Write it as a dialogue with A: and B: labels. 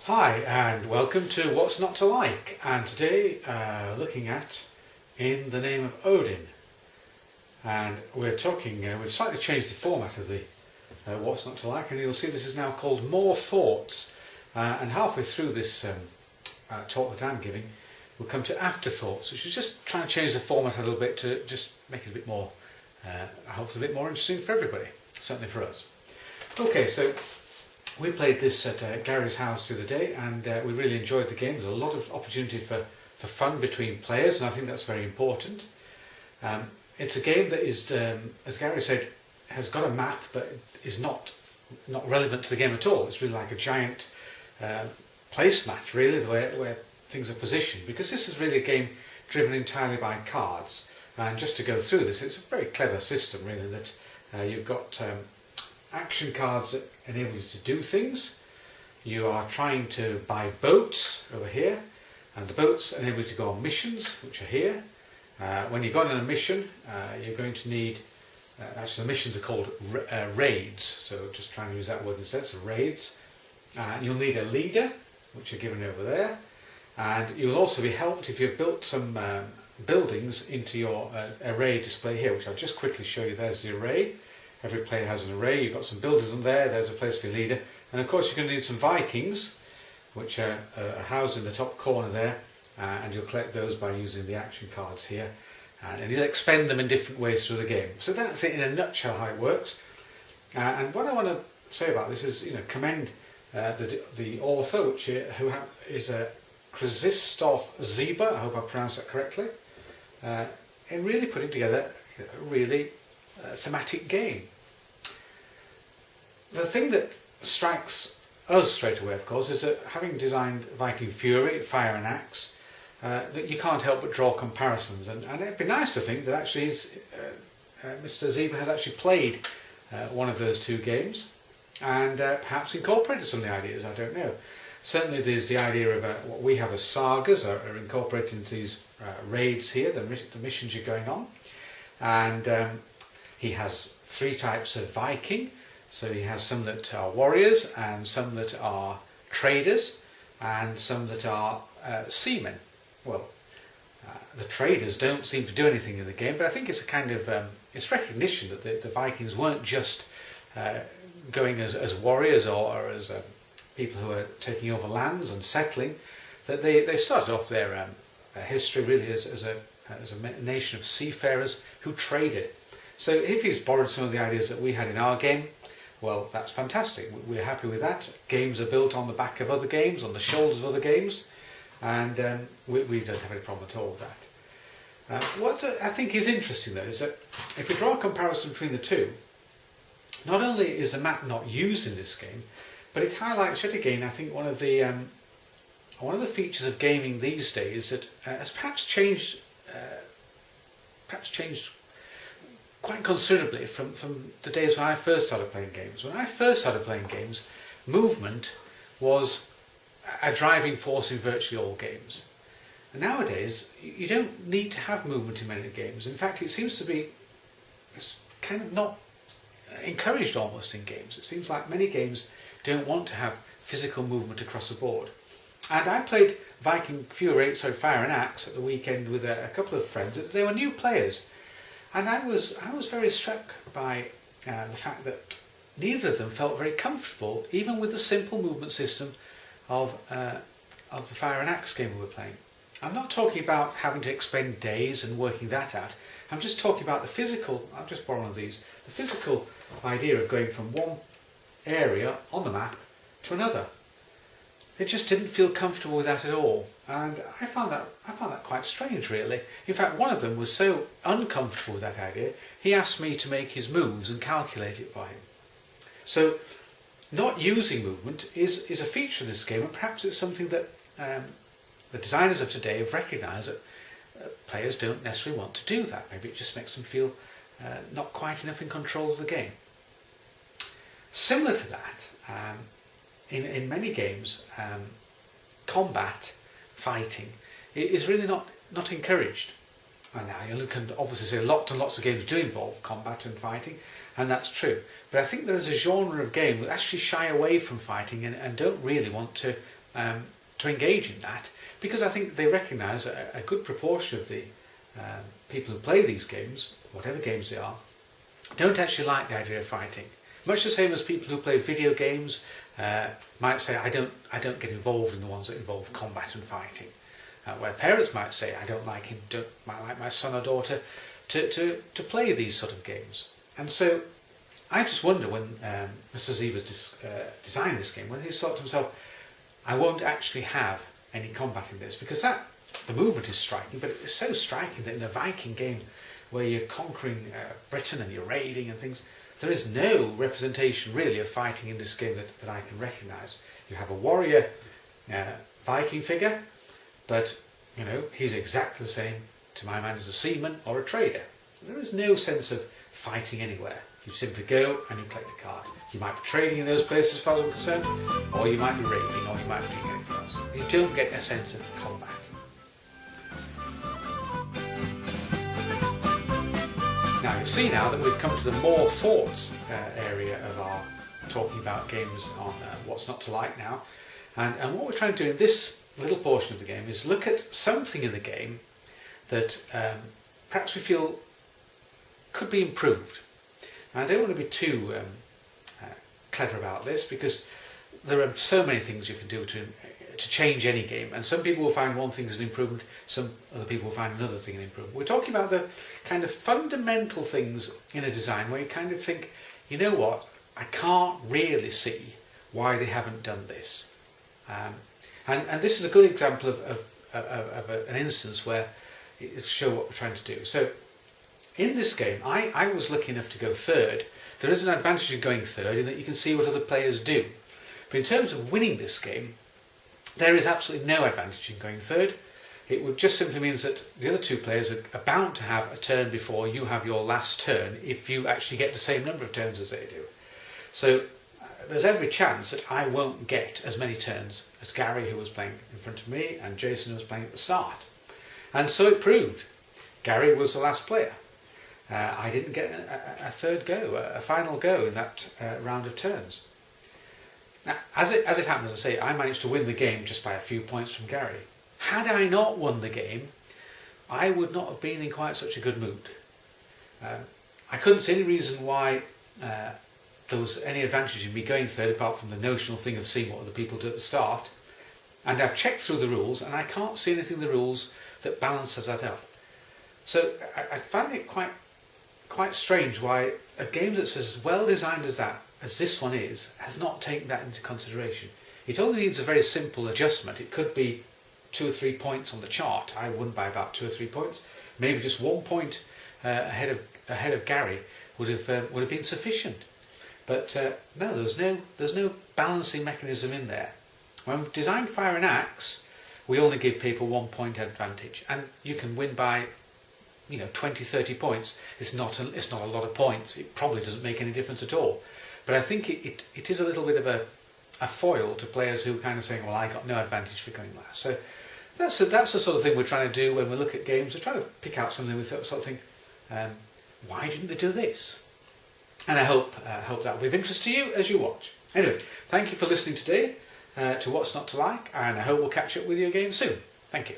A: Hi and welcome to What's Not to Like, and today looking at In the Name of Odin, and we're talking, we've slightly changed the format of the What's Not to Like, and you'll see this is now called More Thoughts, and halfway through this talk that I'm giving we'll come to Afterthoughts, which is just trying to change the format a little bit to just make it a bit more, hopefully a bit more interesting for everybody, certainly for us. Okay, so we played this at Gary's house the other day, and we really enjoyed the game. There's a lot of opportunity for fun between players, and I think that's very important. It's a game that is, as Gary said, has got a map, but is not relevant to the game at all. It's really like a giant placemat, really, the way where things are positioned, because this is really a game driven entirely by cards. And just to go through this, it's a very clever system, really, that you've got action cards that enable you to do things. You are trying to buy boats over here, and the boats enable you to go on missions, which are here. When you've gone on a mission, you're going to need, actually the missions are called raids, so just trying to use that word instead, so raids. You'll need a leader, which are given over there, and you'll also be helped if you've built some buildings into your array display here, which I'll just quickly show you. There's the array. Every player has an array. You've got some builders in there, there's a place for your leader, and of course you're going to need some Vikings, which are housed in the top corner there, and you'll collect those by using the action cards here, and you'll expend them in different ways through the game. So that's it in a nutshell how it works. And what I want to say about this is, commend the author, who is Krzysztof Ziba, I hope I pronounced that correctly, in really putting together a really thematic game. The thing that strikes us straight away, of course, is that having designed Viking Fury, Fire and Axe, that you can't help but draw comparisons, and it'd be nice to think that actually Mr. Ziba has actually played one of those two games and perhaps incorporated some of the ideas. I don't know. Certainly there's the idea of what we have as sagas are incorporated into these raids here, the missions you're going on, and he has three types of Viking. So he has some that are warriors, and some that are traders, and some that are seamen. Well, the traders don't seem to do anything in the game, but I think it's a kind of it's recognition that the Vikings weren't just going as warriors or as people who are taking over lands and settling. That they started off their history really as a nation of seafarers who traded. So if he's borrowed some of the ideas that we had in our game, well, that's fantastic. We're happy with that. Games are built on the back of other games, on the shoulders of other games, and we don't have any problem at all with that. What I think is interesting, though, is that if we draw a comparison between the two, not only is the map not used in this game, but it highlights yet again, I think, one of the features of gaming these days that has perhaps changed quite considerably from the days when I first started playing games. When I first started playing games, movement was a driving force in virtually all games. And nowadays, you don't need to have movement in many games. In fact, it seems to be kind of not encouraged almost in games. It seems like many games don't want to have physical movement across the board. And I played Viking Fury, Fire and Axe at the weekend with a couple of friends. They were new players. And I was very struck by the fact that neither of them felt very comfortable, even with the simple movement system of the Fire and Axe game we were playing. I'm not talking about having to expend days and working that out. I'm just talking about the physical, I'll just borrow one of these, the physical idea of going from one area on the map to another. They just didn't feel comfortable with that at all, and I found that quite strange, really. In fact, one of them was so uncomfortable with that idea, he asked me to make his moves and calculate it for him. So, not using movement is a feature of this game, and perhaps it's something that the designers of today have recognised that players don't necessarily want to do that. Maybe it just makes them feel not quite enough in control of the game. Similar to that, in many games, combat, fighting, is really not encouraged. And now you can obviously say lots and lots of games do involve combat and fighting, and that's true. But I think there is a genre of game that actually shy away from fighting and don't really want to to engage in that, because I think they recognise a good proportion of the people who play these games, whatever games they are, don't actually like the idea of fighting. Much the same as people who play video games might say, I don't get involved in the ones that involve combat and fighting. Where parents might say, I don't like my son or daughter to play these sort of games. And so I just wonder when Mr. Z was designing this game, when he thought to himself, I won't actually have any combat in this, because the movement is striking, but it's so striking that in a Viking game where you're conquering Britain and you're raiding and things, there is no representation really of fighting in this game that I can recognise. You have a warrior Viking figure, but he's exactly the same to my mind as a seaman or a trader. There is no sense of fighting anywhere. You simply go and you collect a card. You might be trading in those places as far as I'm concerned, or you might be raiding, or you might be doing anything else. You don't get a sense of combat. Now you see now that we've come to the more thoughts area of our talking about games on what's not to like now, and what we're trying to do in this little portion of the game is look at something in the game that perhaps we feel could be improved. And I don't want to be too clever about this, because there are so many things you can do to change any game, and some people will find one thing as an improvement, some other people will find another thing an improvement. We're talking about the kind of fundamental things in a design where you kind of think, you know what, I can't really see why they haven't done this. And this is a good example of an instance where it shows what we're trying to do. So in this game, I was lucky enough to go third. There is an advantage in going third in that you can see what other players do. But in terms of winning this game, there is absolutely no advantage in going third. It would just simply means that the other two players are bound to have a turn before you have your last turn if you actually get the same number of turns as they do. So there's every chance that I won't get as many turns as Gary, who was playing in front of me, and Jason, who was playing at the start. And so it proved. Gary was the last player. I didn't get a third go, a final go in that round of turns. Now, as it happens, as I say, I managed to win the game just by a few points from Gary. Had I not won the game, I would not have been in quite such a good mood. I couldn't see any reason why there was any advantage in me going third, apart from the notional thing of seeing what other people do at the start. And I've checked through the rules, and I can't see anything in the rules that balances that up. So I find it quite strange why a game that's as well designed as this one is, has not taken that into consideration. It only needs a very simple adjustment. It could be 2 or 3 points on the chart. I won by about 2 or 3 points. Maybe just 1 point ahead of Gary would have been sufficient. But no, there's no balancing mechanism in there. When we designed Fire and Axe, we only give people 1 point advantage, and you can win by 20, 30 points. It's not a lot of points. It probably doesn't make any difference at all. But I think it is a little bit of a foil to players who are kind of saying, well, I got no advantage for going last. So that's the sort of thing we're trying to do when we look at games. We're trying to pick out something we sort of think, why didn't they do this? And I hope that will be of interest to you as you watch. Anyway, thank you for listening today to What's Not to Like, and I hope we'll catch up with you again soon. Thank you.